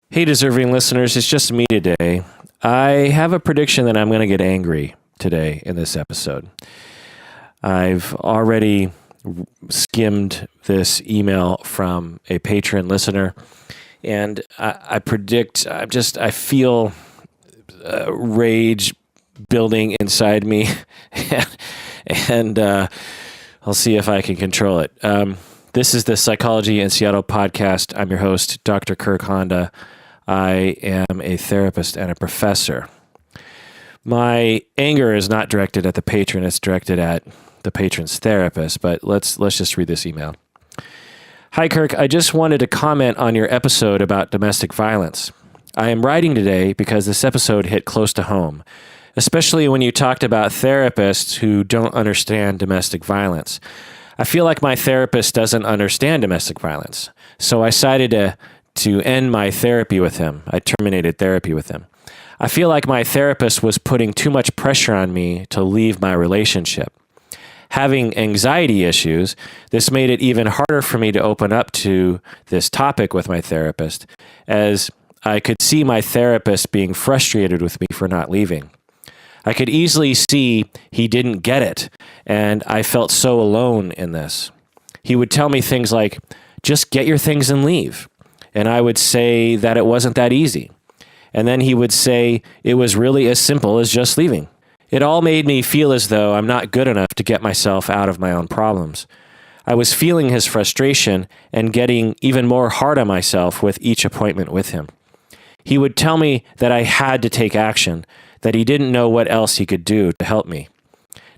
Hey, deserving listeners, it's just me today. I have a prediction that I'm going to get angry today in this episode. I've already skimmed this email from a patron listener, and I predict, I feel rage building inside me, and I'll see if I can control it. This is the Psychology in Seattle podcast. I'm your host, Dr. Kirk Honda. I am a therapist and a professor. My anger is not directed at the patron, it's directed at the patron's therapist, but let's just read this email. Hi, Kirk. I just wanted to comment on your episode about domestic violence. I am writing today because this episode hit close to home, especially when you talked about therapists who don't understand domestic violence. I feel like my therapist doesn't understand domestic violence, so I decided to end my therapy with him. I terminated therapy with him. I feel like my therapist was putting too much pressure on me to leave my relationship. Having anxiety issues, this made it even harder for me to open up to this topic with my therapist, as I could see my therapist being frustrated with me for not leaving. I could easily see he didn't get it, and I felt so alone in this. He would tell me things like, just get your things and leave. And I would say that it wasn't that easy. And then he would say it was really as simple as just leaving. It all made me feel as though I'm not good enough to get myself out of my own problems. I was feeling his frustration and getting even more hard on myself with each appointment with him. He would tell me that I had to take action, that he didn't know what else he could do to help me.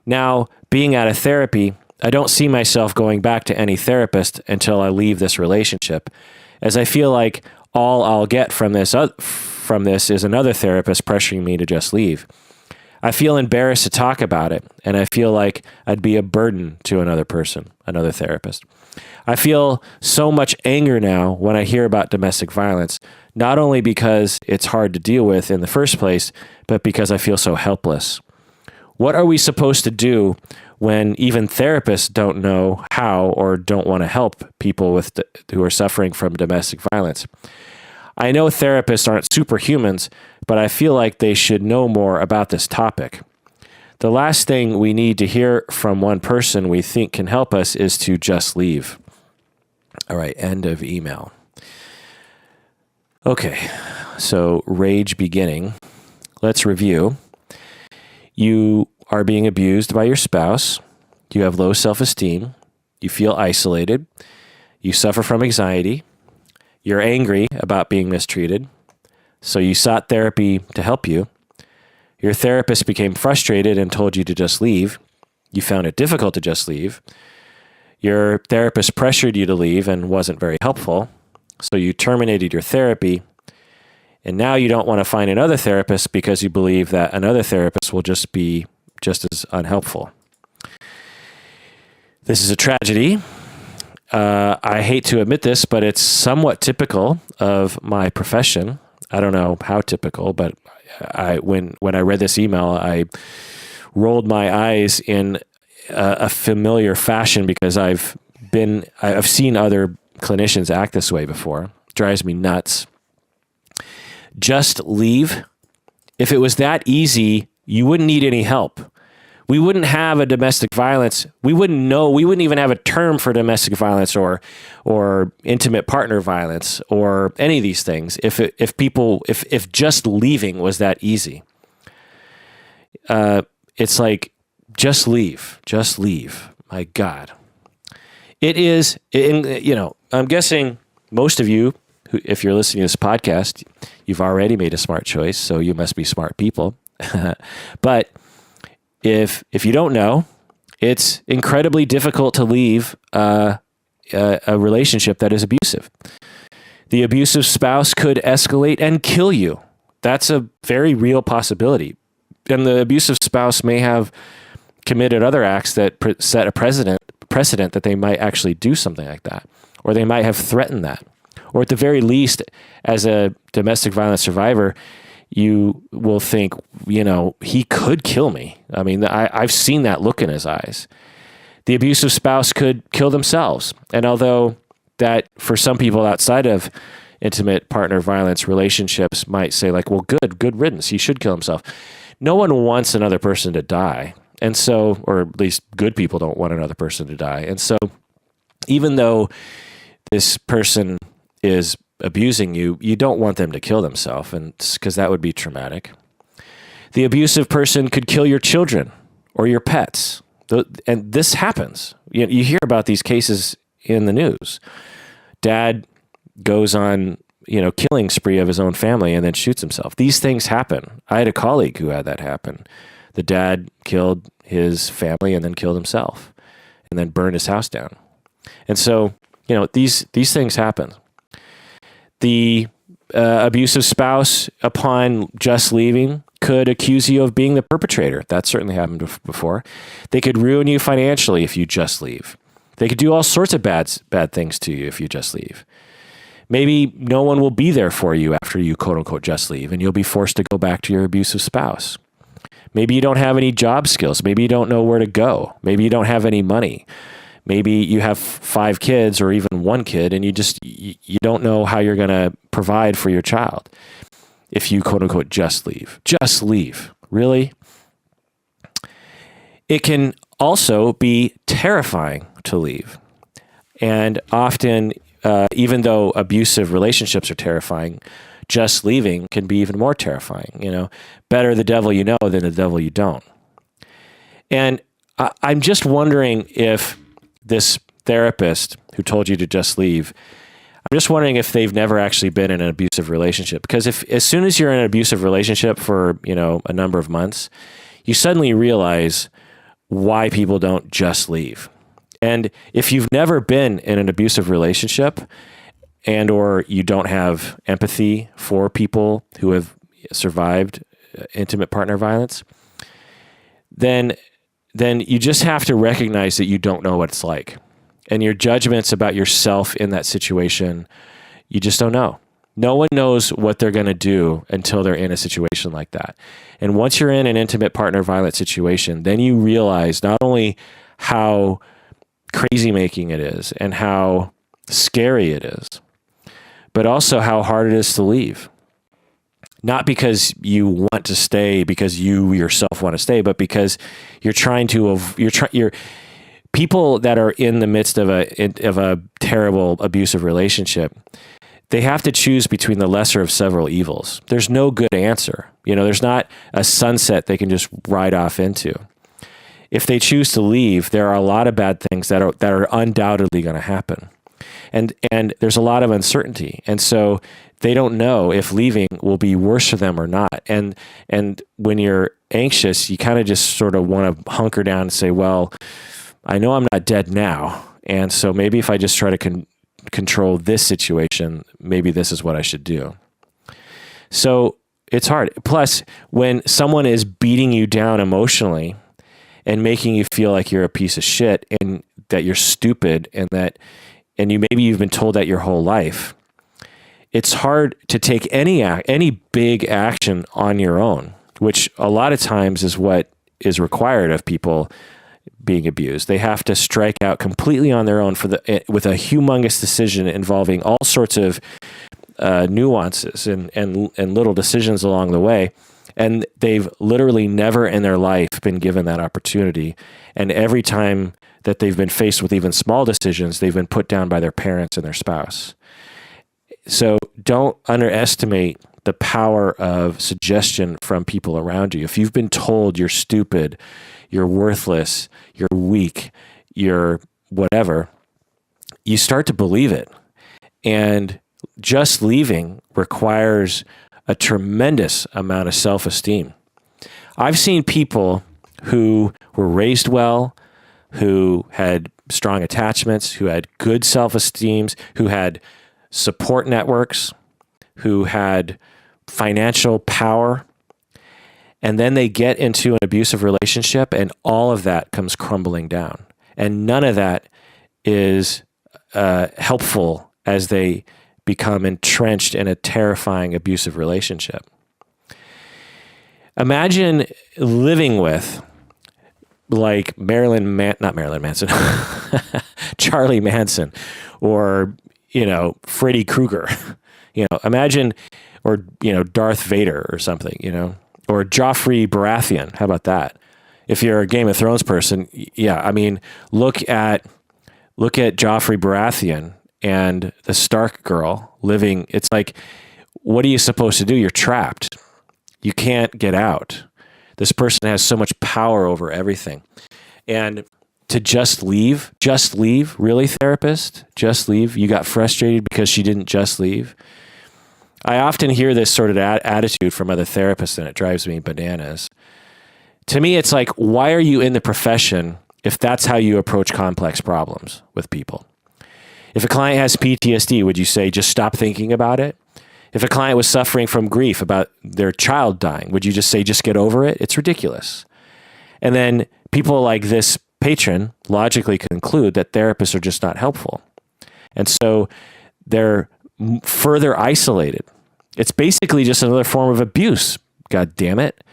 Now, being out of therapy, I don't see myself going back to any therapist until I leave this relationship, as I feel like all I'll get from this is another therapist pressuring me to just leave. I feel embarrassed to talk about it, and I feel like I'd be a burden to another person, another therapist. I feel so much anger now when I hear about domestic violence, not only because it's hard to deal with in the first place, but because I feel so helpless. What are we supposed to do when even therapists don't know how or don't want to help people who are suffering from domestic violence? I know therapists aren't superhumans, but I feel like they should know more about this topic. The last thing we need to hear from one person we think can help us is to just leave. All right, end of email. Okay, so rage beginning. Let's review. You are being abused by your spouse. You have low self-esteem. You feel isolated. You suffer from anxiety. You're angry about being mistreated. So you sought therapy to help you. Your therapist became frustrated and told you to just leave. You found it difficult to just leave. Your therapist pressured you to leave and wasn't very helpful. So you terminated your therapy. And now you don't want to find another therapist because you believe that another therapist will just be just as unhelpful. This is a tragedy. I hate to admit this, but it's somewhat typical of my profession. I don't know how typical, but when I read this email, I rolled my eyes in a familiar fashion because I've seen other clinicians act this way before. It drives me nuts. Just leave. If it was that easy, you wouldn't need any help. We wouldn't have a domestic violence. We wouldn't even have a term for domestic violence or intimate partner violence or any of these things if just leaving was that easy. It's like, just leave. My God. It is, I'm guessing most of you, if you're listening to this podcast, you've already made a smart choice, so you must be smart people. But if you don't know, it's incredibly difficult to leave a relationship that is abusive. The abusive spouse could escalate and kill you. That's a very real possibility. And the abusive spouse may have committed other acts that set a precedent that they might actually do something like that, or they might have threatened that. Or at the very least, as a domestic violence survivor, you will think, he could kill me. I mean, I've seen that look in his eyes. The abusive spouse could kill themselves. And although that for some people outside of intimate partner violence relationships might say like, well, good riddance. He should kill himself. No one wants another person to die. And so, or at least good people don't want another person to die. And so even though this person is abusing you, you don't want them to kill themselves, and because that would be traumatic. The abusive person could kill your children or your pets. And this happens. You hear about these cases in the news. Dad goes on, killing spree of his own family and then shoots himself. These things happen. I had a colleague who had that happen. The dad killed his family and then killed himself and then burned his house down. And so, these things happen. The abusive spouse, upon just leaving, could accuse you of being the perpetrator. That certainly happened before. They could ruin you financially if you just leave. They could do all sorts of bad things to you if you just leave. Maybe no one will be there for you after you quote unquote just leave, and you'll be forced to go back to your abusive spouse. Maybe you don't have any job skills. Maybe you don't know where to go. Maybe you don't have any money. Maybe you have 5 kids or even 1 kid, and you don't know how you're going to provide for your child if you quote unquote just leave. Just leave. Really? It can also be terrifying to leave. And often, even though abusive relationships are terrifying, just leaving can be even more terrifying. Better the devil you know than the devil you don't. And I'm just wondering if this therapist who told you to just leave, I'm just wondering if they've never actually been in an abusive relationship. Because as soon as you're in an abusive relationship for, a number of months, you suddenly realize why people don't just leave. And if you've never been in an abusive relationship and or you don't have empathy for people who have survived intimate partner violence, then you just have to recognize that you don't know what it's like. And your judgments about yourself in that situation, you just don't know. No one knows what they're going to do until they're in a situation like that. And once you're in an intimate partner violence situation, then you realize not only how crazy making it is and how scary it is, but also how hard it is to leave. Not because you want to stay, because you yourself want to stay, but because you're trying to, you're people that are in the midst of a terrible abusive relationship, they have to choose between the lesser of several evils. There's no good answer. There's not a sunset they can just ride off into. If they choose to leave, there are a lot of bad things that are undoubtedly going to happen. And there's a lot of uncertainty. And so they don't know if leaving will be worse for them or not. And when you're anxious, you kind of just sort of want to hunker down and say, well, I know I'm not dead now. And so maybe if I just try to control this situation, maybe this is what I should do. So it's hard. Plus, when someone is beating you down emotionally and making you feel like you're a piece of shit and that you're stupid and maybe you've been told that your whole life, it's hard to take any big action on your own, which a lot of times is what is required of people being abused. They have to strike out completely on their own with a humongous decision involving all sorts of nuances and little decisions along the way. And they've literally never in their life been given that opportunity. And every time that they've been faced with even small decisions, they've been put down by their parents and their spouse. So don't underestimate the power of suggestion from people around you. If you've been told you're stupid, you're worthless, you're weak, you're whatever, you start to believe it. And just leaving requires a tremendous amount of self-esteem. I've seen people who were raised well, who had strong attachments, who had good self-esteems, who had support networks, who had financial power, and then they get into an abusive relationship and all of that comes crumbling down. And none of that is helpful as they become entrenched in a terrifying abusive relationship. Imagine living with like not Marilyn Manson, Charlie Manson, or, Freddy Krueger, Imagine, or, Darth Vader or something, or Joffrey Baratheon. How about that? If you're a Game of Thrones person, yeah, I mean, look at Joffrey Baratheon and the Stark girl living. It's like, what are you supposed to do? You're trapped. You can't get out. This person has so much power over everything. And to just leave, really, therapist? Just leave? You got frustrated because she didn't just leave? I often hear this sort of attitude from other therapists, and it drives me bananas. To me, it's like, why are you in the profession if that's how you approach complex problems with people? If a client has PTSD, would you say, just stop thinking about it? If a client was suffering from grief about their child dying, would you just say, just get over it? It's ridiculous. And then people like this patron logically conclude that therapists are just not helpful. And so they're further isolated. It's basically just another form of abuse. God damn it.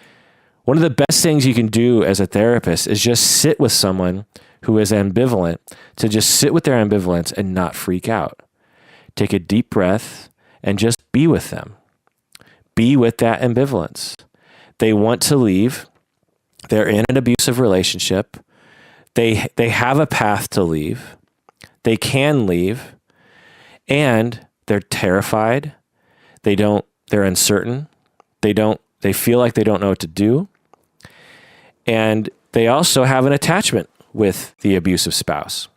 One of the best things you can do as a therapist is just sit with someone who is ambivalent, to just sit with their ambivalence and not freak out. Take a deep breath and just be with them. Be with that ambivalence. They want to leave. They're in an abusive relationship. They have a path to leave. They can leave. And they're terrified. They're uncertain. They feel like they don't know what to do. And they also have an attachment with the abusive spouse.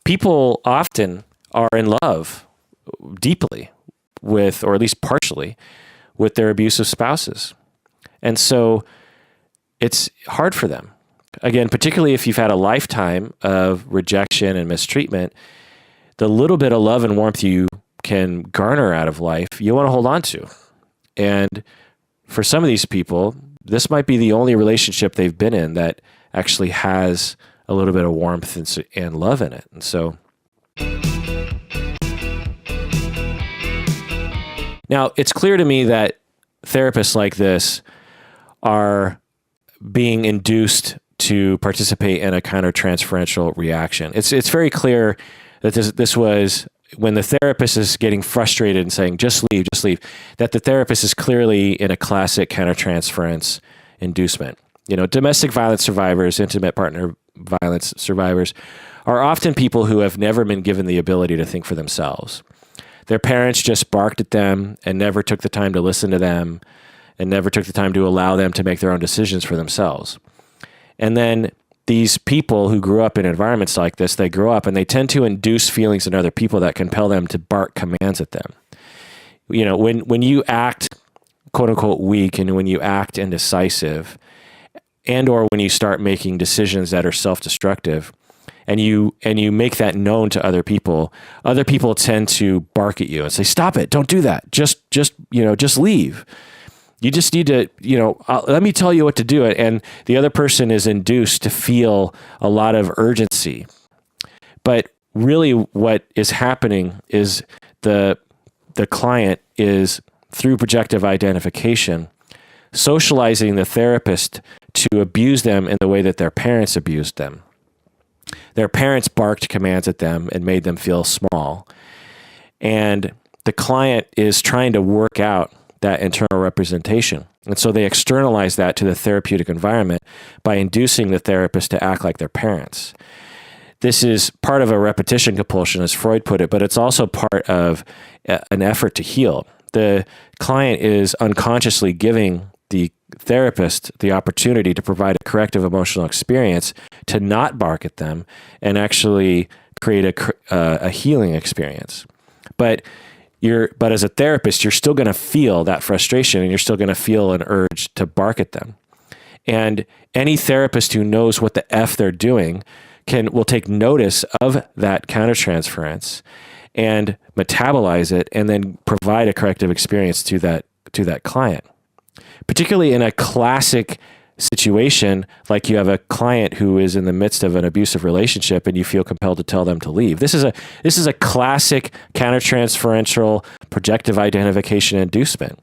People often are in love deeply with, or at least partially, with their abusive spouses. And so it's hard for them. Again, particularly if you've had a lifetime of rejection and mistreatment, the little bit of love and warmth you can garner out of life, you want to hold on to. And for some of these people, this might be the only relationship they've been in that actually has a little bit of warmth and love in it. And so now it's clear to me that therapists like this are being induced to participate in a counter-transferential reaction. It's very clear that this was when the therapist is getting frustrated and saying, just leave, that the therapist is clearly in a classic countertransference inducement. Domestic violence survivors, intimate partner violence survivors are often people who have never been given the ability to think for themselves. Their parents just barked at them and never took the time to listen to them and never took the time to allow them to make their own decisions for themselves. And then these people who grew up in environments like this, they grow up and they tend to induce feelings in other people that compel them to bark commands at them. When you act quote unquote weak and when you act indecisive and or when you start making decisions that are self-destructive and you make that known to other people tend to bark at you and say, stop it, don't do that. Just leave. You just need to, let me tell you what to do. And the other person is induced to feel a lot of urgency. But really what is happening is the client is, through projective identification, socializing the therapist to abuse them in the way that their parents abused them. Their parents barked commands at them and made them feel small. And the client is trying to work out that internal representation. And so they externalize that to the therapeutic environment by inducing the therapist to act like their parents. This is part of a repetition compulsion, as Freud put it, but it's also part of an effort to heal. The client is unconsciously giving the therapist the opportunity to provide a corrective emotional experience to not bark at them and actually create a healing experience. But as a therapist, you're still going to feel that frustration and you're still going to feel an urge to bark at them. And any therapist who knows what the F they're doing will take notice of that countertransference and metabolize it and then provide a corrective experience to that client. Particularly in a classic situation, like you have a client who is in the midst of an abusive relationship and you feel compelled to tell them to leave. This is a classic countertransferential projective identification inducement.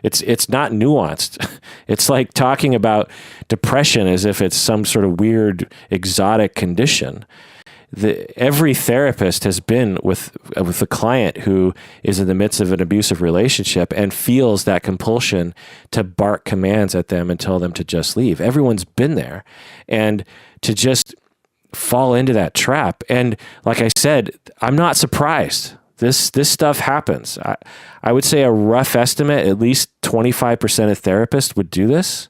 It's not nuanced. It's like talking about depression as if it's some sort of weird exotic condition. every therapist has been with a client who is in the midst of an abusive relationship and feels that compulsion to bark commands at them and tell them to just leave. Everyone's been there, and to just fall into that trap. And like I said, I'm not surprised. This stuff happens. I would say a rough estimate, at least 25% of therapists would do this,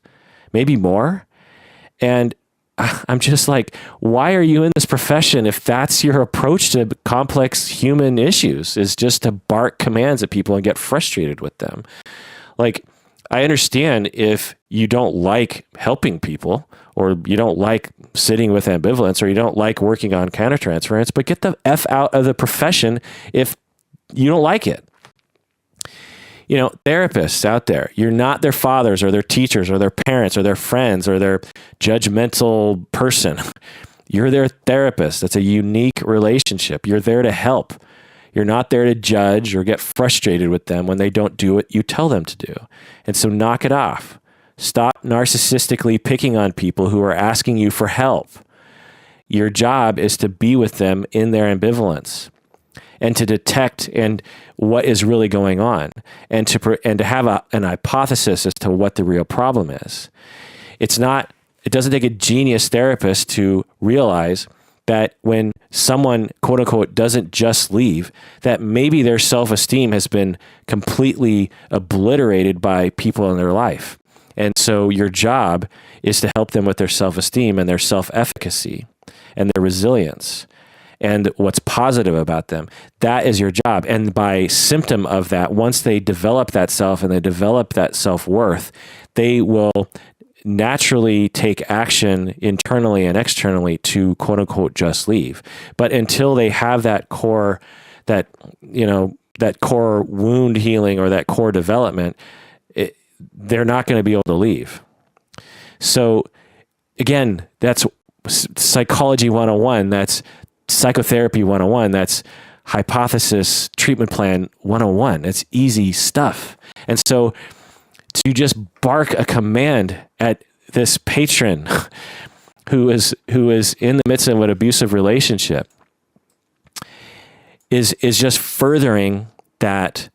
maybe more. And I'm just like, why are you in this profession if that's your approach to complex human issues, is just to bark commands at people and get frustrated with them? Like, I understand if you don't like helping people, or you don't like sitting with ambivalence, or you don't like working on countertransference, but get the F out of the profession if you don't like it. You know, therapists out there, you're not their fathers or their teachers or their parents or their friends or their judgmental person. You're their therapist. That's a unique relationship. You're there to help. You're not there to judge or get frustrated with them when they don't do what you tell them to do. And so knock it off. Stop narcissistically picking on people who are asking you for help. Your job is to be with them in their ambivalence, and to detect what is really going on, and to have an hypothesis as to what the real problem is. It doesn't take a genius therapist to realize that when someone, quote unquote, doesn't just leave, that maybe their self-esteem has been completely obliterated by people in their life. And so your job is to help them with their self-esteem and their self-efficacy and their resilience and what's positive about them. That is your job. And by symptom of that, once they develop that self and they develop that self-worth, they will naturally take action internally and externally to, quote unquote, just leave. But until they have that core wound healing or that core development, they're not going to be able to leave. So again, that's psychology 101. That's psychotherapy 101. That's hypothesis treatment plan 101. It's easy stuff. And so to just bark a command at this patron who is in the midst of an abusive relationship is just furthering that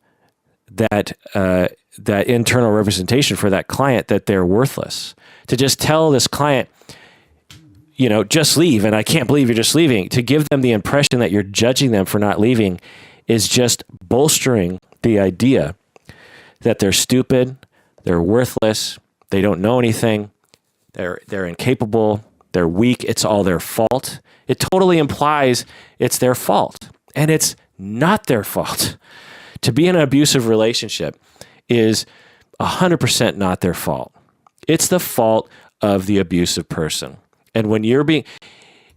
internal representation for that client that they're worthless. To just tell this client, just leave, and I can't believe you're just leaving, to give them the impression that you're judging them for not leaving, is just bolstering the idea that they're stupid, they're worthless, they don't know anything, they're incapable, they're weak, it's all their fault. It totally implies it's their fault, and it's not their fault. To be in an abusive relationship is 100% not their fault. It's the fault of the abusive person. And when you're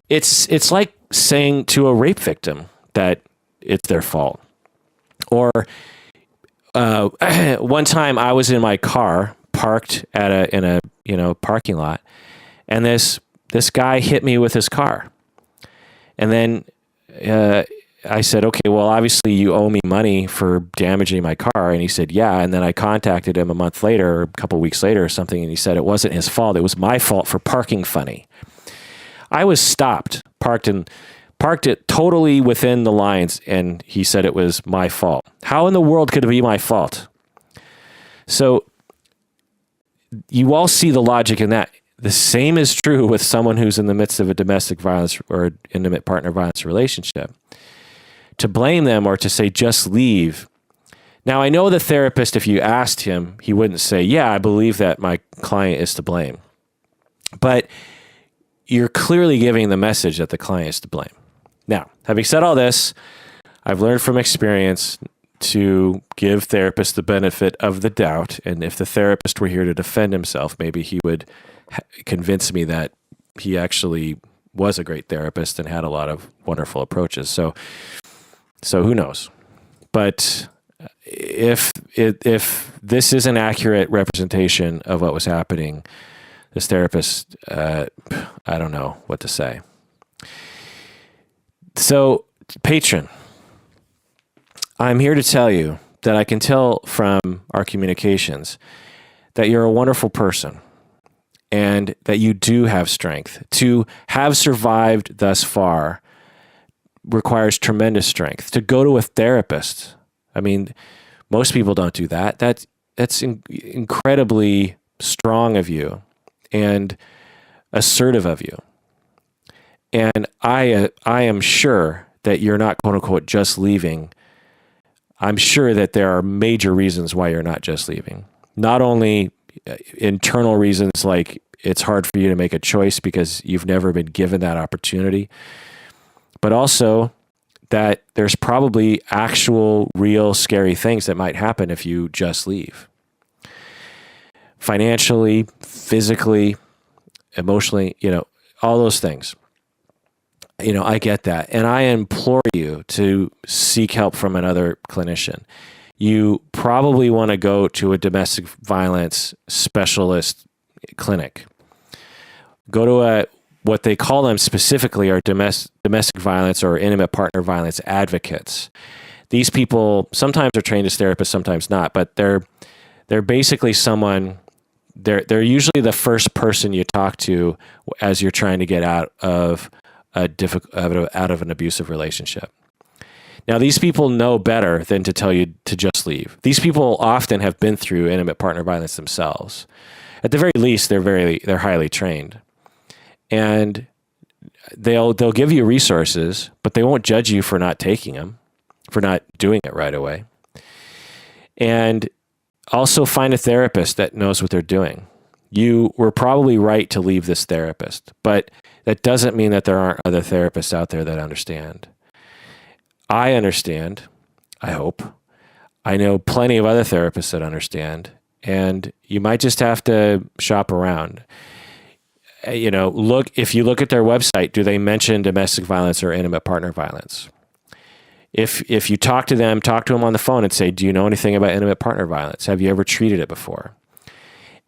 it's like saying to a rape victim that it's their fault. Or one time I was in my car parked in a parking lot, and this guy hit me with his car. And then I said, okay, well, obviously you owe me money for damaging my car. And he said, yeah. And then I contacted him a month later, or a couple of weeks later or something, and he said it wasn't his fault. It was my fault for parking funny. I was stopped, parked it totally within the lines, and he said it was my fault. How in the world could it be my fault? So you all see the logic in that. The same is true with someone who's in the midst of a domestic violence or intimate partner violence relationship. To blame them or to say, just leave. Now, I know the therapist, if you asked him, he wouldn't say, yeah, I believe that my client is to blame. But you're clearly giving the message that the client is to blame. Now, having said all this, I've learned from experience to give therapists the benefit of the doubt. And if the therapist were here to defend himself, maybe he would convince me that he actually was a great therapist and had a lot of wonderful approaches. So who knows? But if this is an accurate representation of what was happening, this therapist, I don't know what to say. So, patron, I'm here to tell you that I can tell from our communications that you're a wonderful person and that you do have strength to have survived thus far requires tremendous strength. To go to a therapist, I mean, most people don't do that. That's incredibly strong of you and assertive of you. And I am sure that you're not, quote unquote, just leaving. I'm sure that there are major reasons why you're not just leaving. Not only internal reasons, like it's hard for you to make a choice because you've never been given that opportunity, but also that there's probably actual, real, scary things that might happen if you just leave. Financially, physically, emotionally, all those things. I get that. And I implore you to seek help from another clinician. You probably want to go to a domestic violence specialist clinic. Go to what they call them specifically are domestic violence or intimate partner violence advocates. These people sometimes are trained as therapists, sometimes not, but they're basically someone. They're usually the first person you talk to as you're trying to get out of an abusive relationship. Now, these people know better than to tell you to just leave. These people often have been through intimate partner violence themselves. At the very least, they're highly trained, and they'll give you resources, but they won't judge you for not taking them, for not doing it right away. And also find a therapist that knows what they're doing. You were probably right to leave this therapist, but that doesn't mean that there aren't other therapists out there that understand. I understand, I hope. I know plenty of other therapists that understand, and you might just have to shop around. If you look at their website, do they mention domestic violence or intimate partner violence? If you talk to them on the phone and say, do you know anything about intimate partner violence? Have you ever treated it before?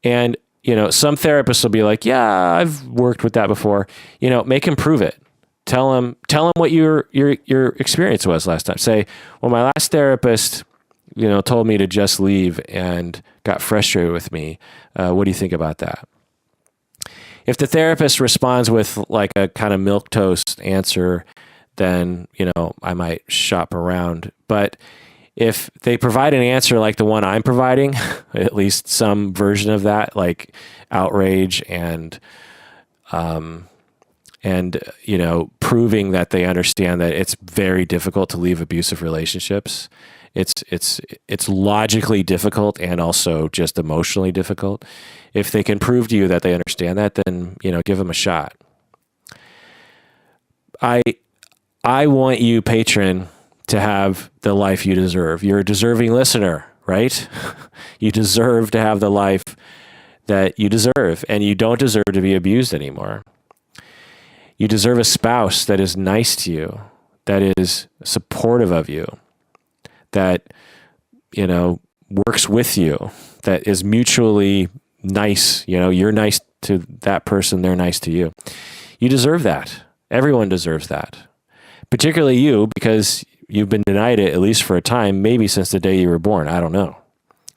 And, some therapists will be like, yeah, I've worked with that before. Make them prove it. Tell them what your experience was last time. Say, well, my last therapist, told me to just leave and got frustrated with me. What do you think about that? If the therapist responds with like a kind of milquetoast answer, then, I might shop around. But if they provide an answer like the one I'm providing, at least some version of that, like outrage and proving that they understand that it's very difficult to leave abusive relationships. It's logically difficult and also just emotionally difficult. If they can prove to you that they understand that, then, give them a shot. I want you, patron, to have the life you deserve. You're a deserving listener, right? You deserve to have the life that you deserve, and you don't deserve to be abused anymore. You deserve a spouse that is nice to you, that is supportive of you, that, works with you, that is mutually nice. You're nice to that person, they're nice to you. You deserve that. Everyone deserves that. Particularly you, because you've been denied it, at least for a time, maybe since the day you were born. I don't know.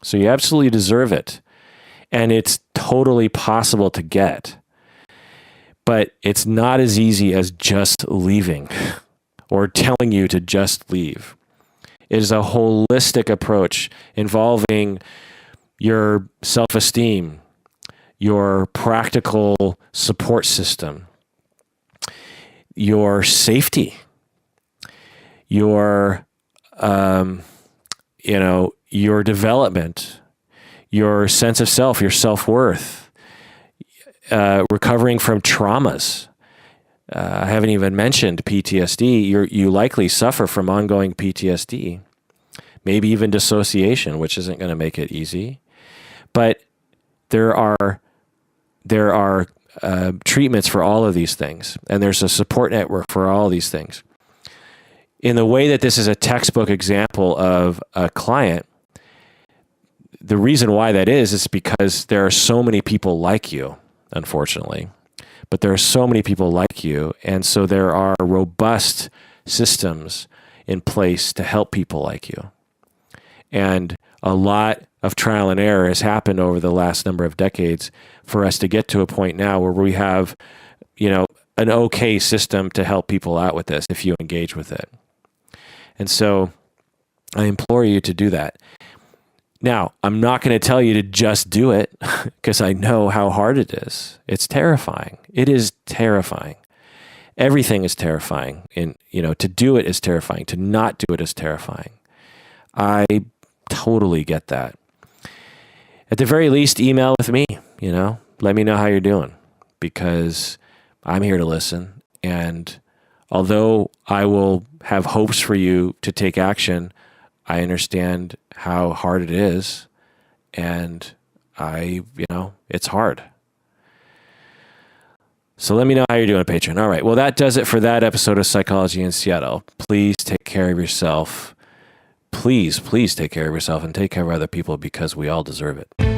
So you absolutely deserve it. And it's totally possible to get. But it's not as easy as just leaving or telling you to just leave. It is a holistic approach involving your self-esteem, your practical support system, your safety, your development, your sense of self, your self-worth, recovering from traumas. I haven't even mentioned PTSD. You likely suffer from ongoing PTSD, maybe even dissociation, which isn't going to make it easy. But there are treatments for all of these things, and there's a support network for all of these things. In the way that this is a textbook example of a client, the reason why that is because there are so many people like you, unfortunately. But there are so many people like you, and so there are robust systems in place to help people like you. And a lot of trial and error has happened over the last number of decades for us to get to a point now where we have, an okay system to help people out with this if you engage with it. And so I implore you to do that. Now, I'm not going to tell you to just do it because I know how hard it is. It's terrifying. It is terrifying. Everything is terrifying. And, to do it is terrifying. To not do it is terrifying. I totally get that. At the very least, email with me, let me know how you're doing, because I'm here to listen. And although I will have hopes for you to take action, I understand how hard it is. And it's hard. So let me know how you're doing on Patreon. All right. Well, that does it for that episode of Psychology in Seattle. Please take care of yourself. Please take care of yourself and take care of other people, because we all deserve it.